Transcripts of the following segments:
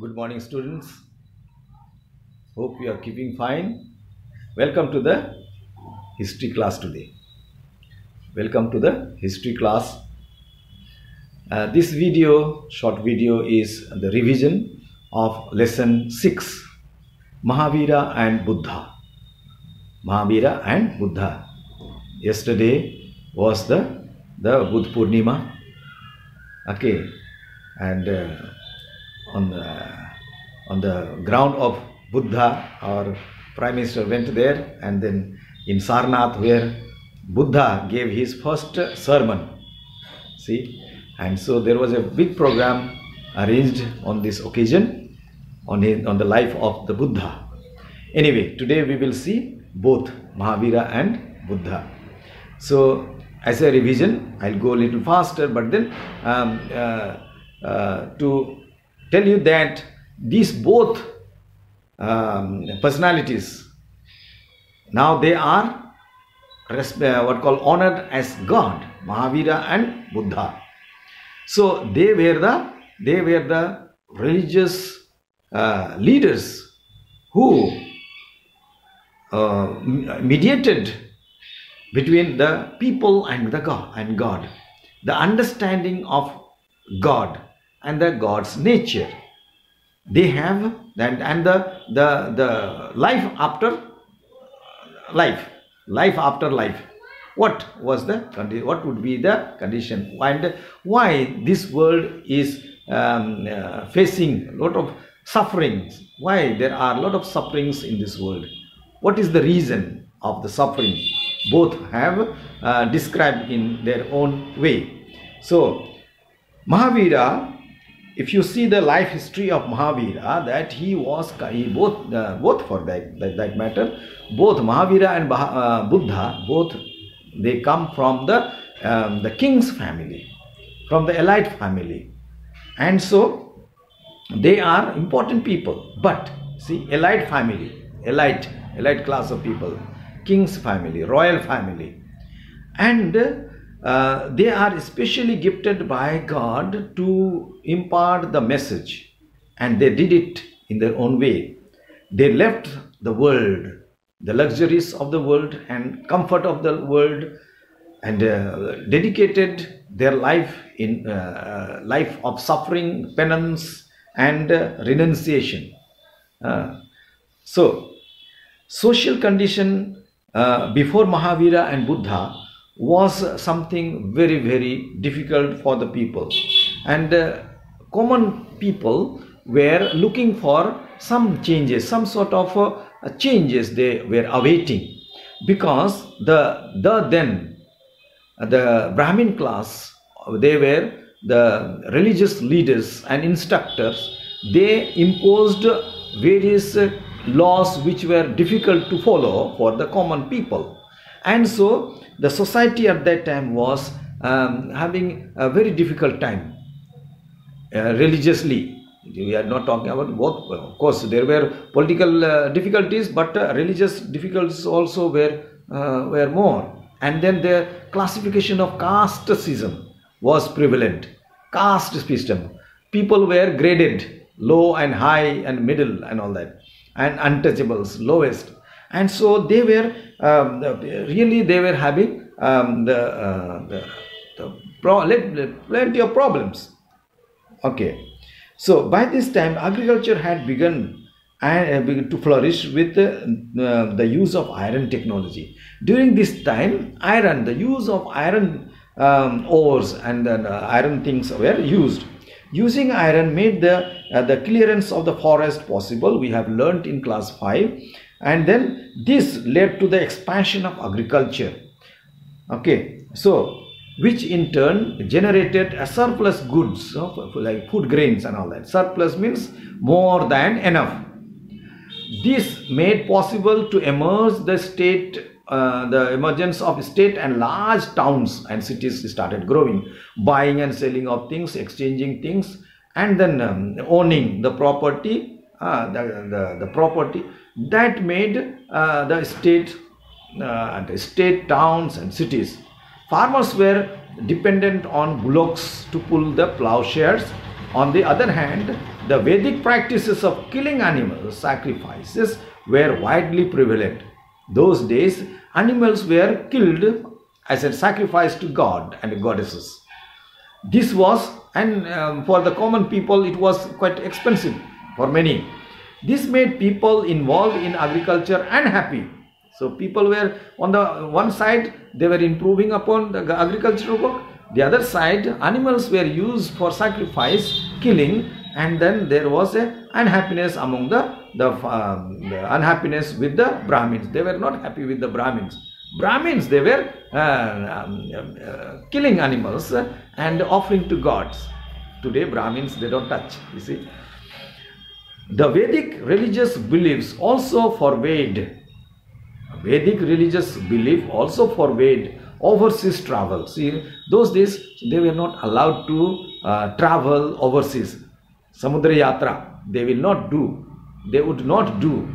Good morning, students. Hope you are keeping fine. Welcome to the history class today. Welcome to the history class. This short video, is the revision of lesson 6, Mahavira and Buddha. Mahavira and Buddha. Yesterday was the Buddha Purnima. Okay, and on the ground of Buddha, our Prime Minister went there, and then in Sarnath, where Buddha gave his first sermon. See, and so there was a big program arranged on this occasion on the life of the Buddha. Anyway, today we will see both Mahavira and Buddha. So as a revision, I'll go a little faster, but then to tell you that these both personalities, now they are honored as God, Mahavira and Buddha. So they were the religious leaders who mediated between the people and God, the understanding of God and the God's nature. They have that, and the life after life. What was the condition? What would be the condition? And why this world is facing a lot of sufferings? Why there are a lot of sufferings in this world? What is the reason of the suffering? Both have described in their own way. So Mahavira, if you see the life history of Mahavira, that both for that matter, both Mahavira and Buddha, both they come from the king's family, from the elite family, and so they are important people. But see, elite family, elite class of people, king's family, royal family, and they are especially gifted by God to impart the message, and they did it in their own way. They left the world, the luxuries of the world and comfort of the world, and dedicated their life in life of suffering, penance and renunciation. So social condition before Mahavira and Buddha was something very, very difficult for the people, and common people were looking for some changes, some sort of changes they were awaiting, because the Brahmin class, they were the religious leaders and instructors. They imposed various laws which were difficult to follow for the common people, and so the society at that time was having a very difficult time religiously. We are not talking about both. Of course, there were political difficulties, but religious difficulties also were more. And then the classification of caste system was prevalent. Caste system. People were graded, low and high and middle and all that, and untouchables, lowest. And so they were really having plenty of problems. Okay, so by this time agriculture had begun to flourish with the use of iron technology. During this time, the use of iron ores and iron things were used. Using iron made the clearance of the forest possible. We have learnt in class 5. And then this led to the expansion of agriculture. Okay, so which in turn generated a surplus goods, like food grains and all that. Surplus means more than enough. This made possible to emerge the emergence of state, and large towns and cities started growing, buying and selling of things, exchanging things, and then owning the property. The property that made the state towns and cities. Farmers were dependent on bullocks to pull the plowshares. On the other hand, the Vedic practices of killing animal sacrifices were widely prevalent. Those days, animals were killed as a sacrifice to God and goddesses. This was, and for the common people, it was quite expensive for many. This made people involved in agriculture unhappy. So people were on the one side, they were improving upon the agricultural work. The other side, animals were used for sacrifice, killing, and then there was a unhappiness among the unhappiness with the Brahmins. They were not happy with the Brahmins. Brahmins, they were killing animals and offering to gods. Today Brahmins, they don't touch, you see. The Vedic religious beliefs also forbade overseas travel. See, those days they were not allowed to travel overseas. Samudra Yatra, they will not do. They would not do.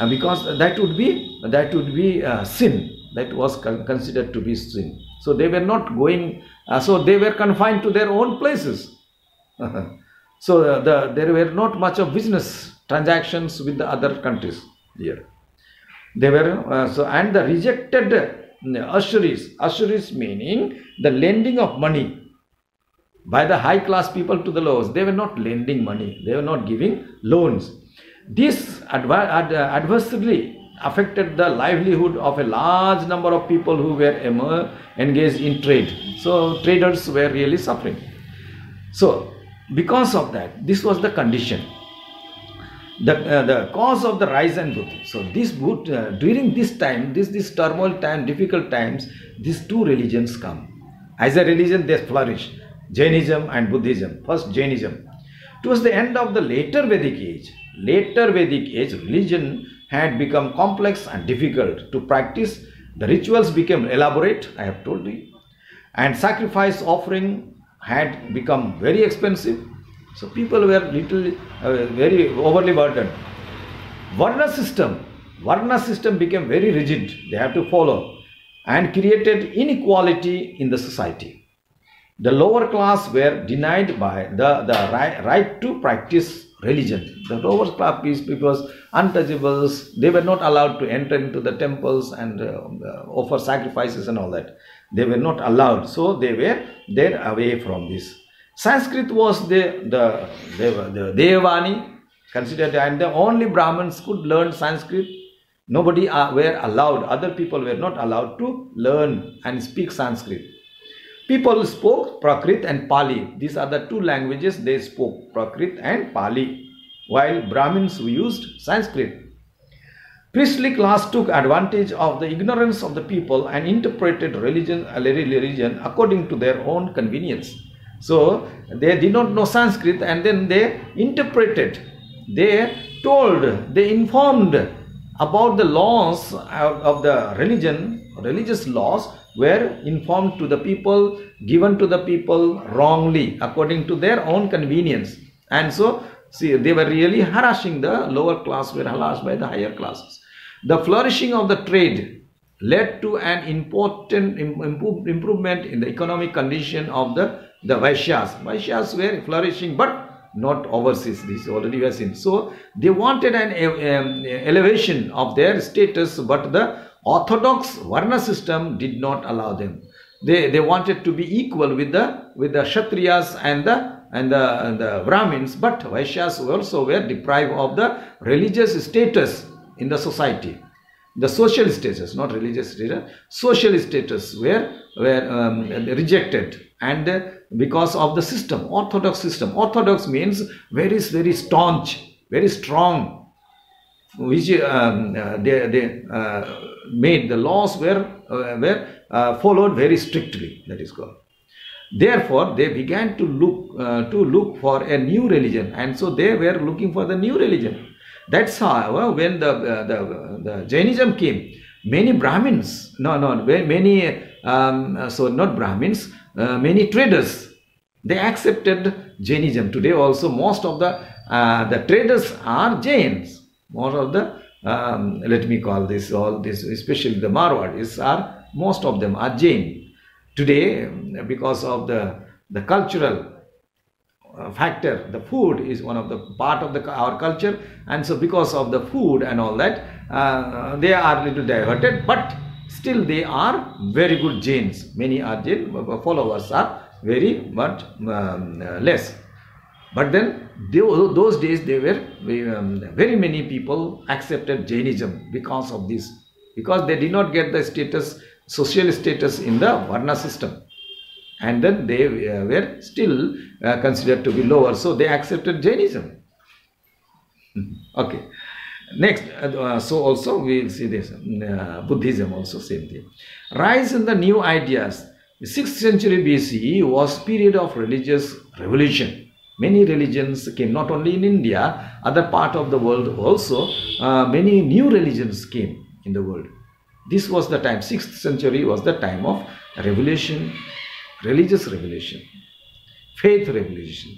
Because that would be sin. That was considered to be sin. So they were not going. So they were confined to their own places. So there were not much of business transactions with the other countries here. They were and the rejected usuries meaning the lending of money by the high class people to the lowest. They were not lending money. They were not giving loans. This adversely affected the livelihood of a large number of people who were engaged in trade. So traders were really suffering. So because of that, this was the condition. The cause of the rise and growth. So this during this time, this turmoil time, difficult times, these two religions come. As a religion, they flourish. Jainism and Buddhism. First Jainism. Towards the end of the later Vedic age, religion had become complex and difficult to practice. The rituals became elaborate, I have told you, and sacrifice offering had become very expensive. So people were very overly burdened. Varna system became very rigid. They had to follow and created inequality in the society. The lower class were denied by the right to practice religion. The lower class people, untouchables, they were not allowed to enter into the temples and offer sacrifices and all that. They were not allowed. So they were there away from this. Sanskrit was the Devani considered, and the only Brahmins could learn Sanskrit. Nobody were allowed, other people were not allowed to learn and speak Sanskrit. People spoke Prakrit and Pali. These are the two languages they spoke, Prakrit and Pali, while Brahmins used Sanskrit. Priestly class took advantage of the ignorance of the people and interpreted religion according to their own convenience. So they did not know Sanskrit, and then they interpreted, they told, they informed about the laws of the religious laws were informed to the people, given to the people wrongly according to their own convenience. And so, see, they were really harassing the lower class, were harassed by the higher classes. The flourishing of the trade led to an important improvement in the economic condition of the Vaishyas. Vaishyas were flourishing, but not overseas. This already we have seen. So they wanted an elevation of their status, but the orthodox Varna system did not allow them. They wanted to be equal with the Kshatriyas and the Brahmins, but Vaishyas also were deprived of the religious status in the society. The social status, not religious status, social status were rejected, and because of the system, orthodox system. Orthodox means very staunch, very strong, which they made. The laws were followed very strictly. That is called. Therefore, they began to look for a new religion, and so they were looking for the new religion. That's how when the Jainism came, many Brahmins, many traders, they accepted Jainism. Today also most of the traders are Jains. Most of the let me call this, all this, especially the Marwadis, are, most of them are Jain. Today, because of the cultural factor. The food is one of the part of our culture, and so because of the food and all that, they are little diverted, but still they are very good Jains. Many are Jain followers are very much less. But then those days they were very many people accepted Jainism because of this, because they did not get the status, social status in the Varna system, and then they were still considered to be lower, so they accepted Jainism. Okay, next, so also we will see this Buddhism also same thing. Rise in the new ideas. The 6th century BCE was period of religious revolution. Many religions came, not only in India, other part of the world also. Many new religions came in the world. This was the time. 6th century was the time of revolution, religious revolution, faith revolution.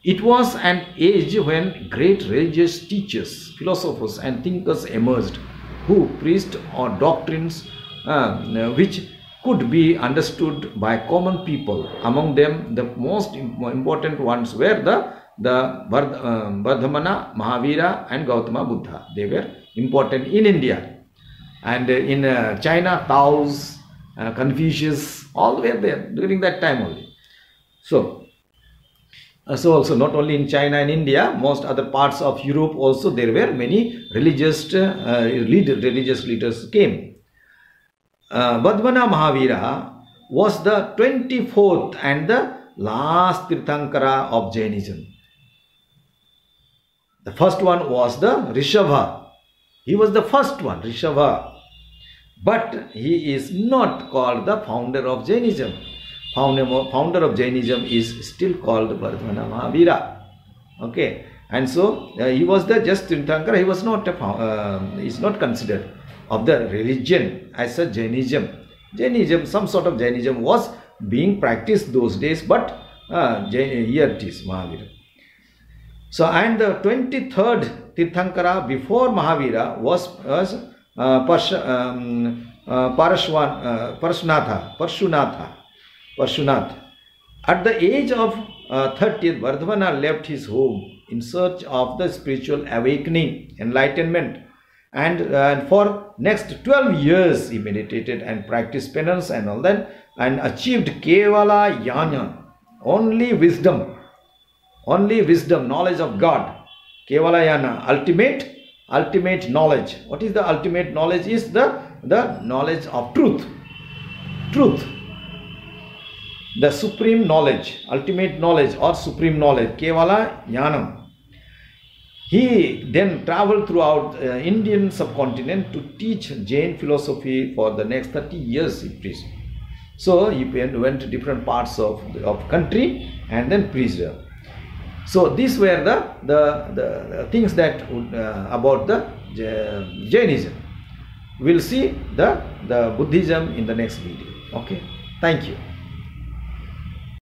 It was an age when great religious teachers, philosophers and thinkers emerged, who preached on doctrines which could be understood by common people. Among them, the most important ones were the Vardhamana, Mahavira and Gautama Buddha. They were important in India. And in China, Tao's, Confucius, all were there during that time only. So also not only in China and India, most other parts of Europe also there were many religious leaders came. Vardhamana Mahavira was the 24th and the last Tirthankara of Jainism. The first one was the Rishabha. He was the first one, Rishabha. But he is not called the founder of Jainism. Founder of Jainism is still called Vardhamana Mahavira. Okay, and so he was the just Tirthankara. He was not is not considered of the religion as a Jainism. Jainism, some sort of Jainism was being practiced those days, but here it is Mahavira. So, and the 23rd Tirthankara before Mahavira was Parshunatha. At the age of 30th, Vardhamana left his home in search of the spiritual awakening, enlightenment, and for next 12 years he meditated and practiced penance and all that, and achieved Kevala Jnana, only wisdom, knowledge of God. Kevala Jnana, ultimate knowledge. What is the ultimate knowledge? Is the knowledge of truth. The supreme knowledge, ultimate knowledge or supreme knowledge, Kevala Jnanam. He then traveled throughout Indian subcontinent to teach Jain philosophy for the next 30 years he preached. So he went to different parts of country and then preached. So these were the things that about the Jainism. We'll see the Buddhism in the next video. Okay, thank you.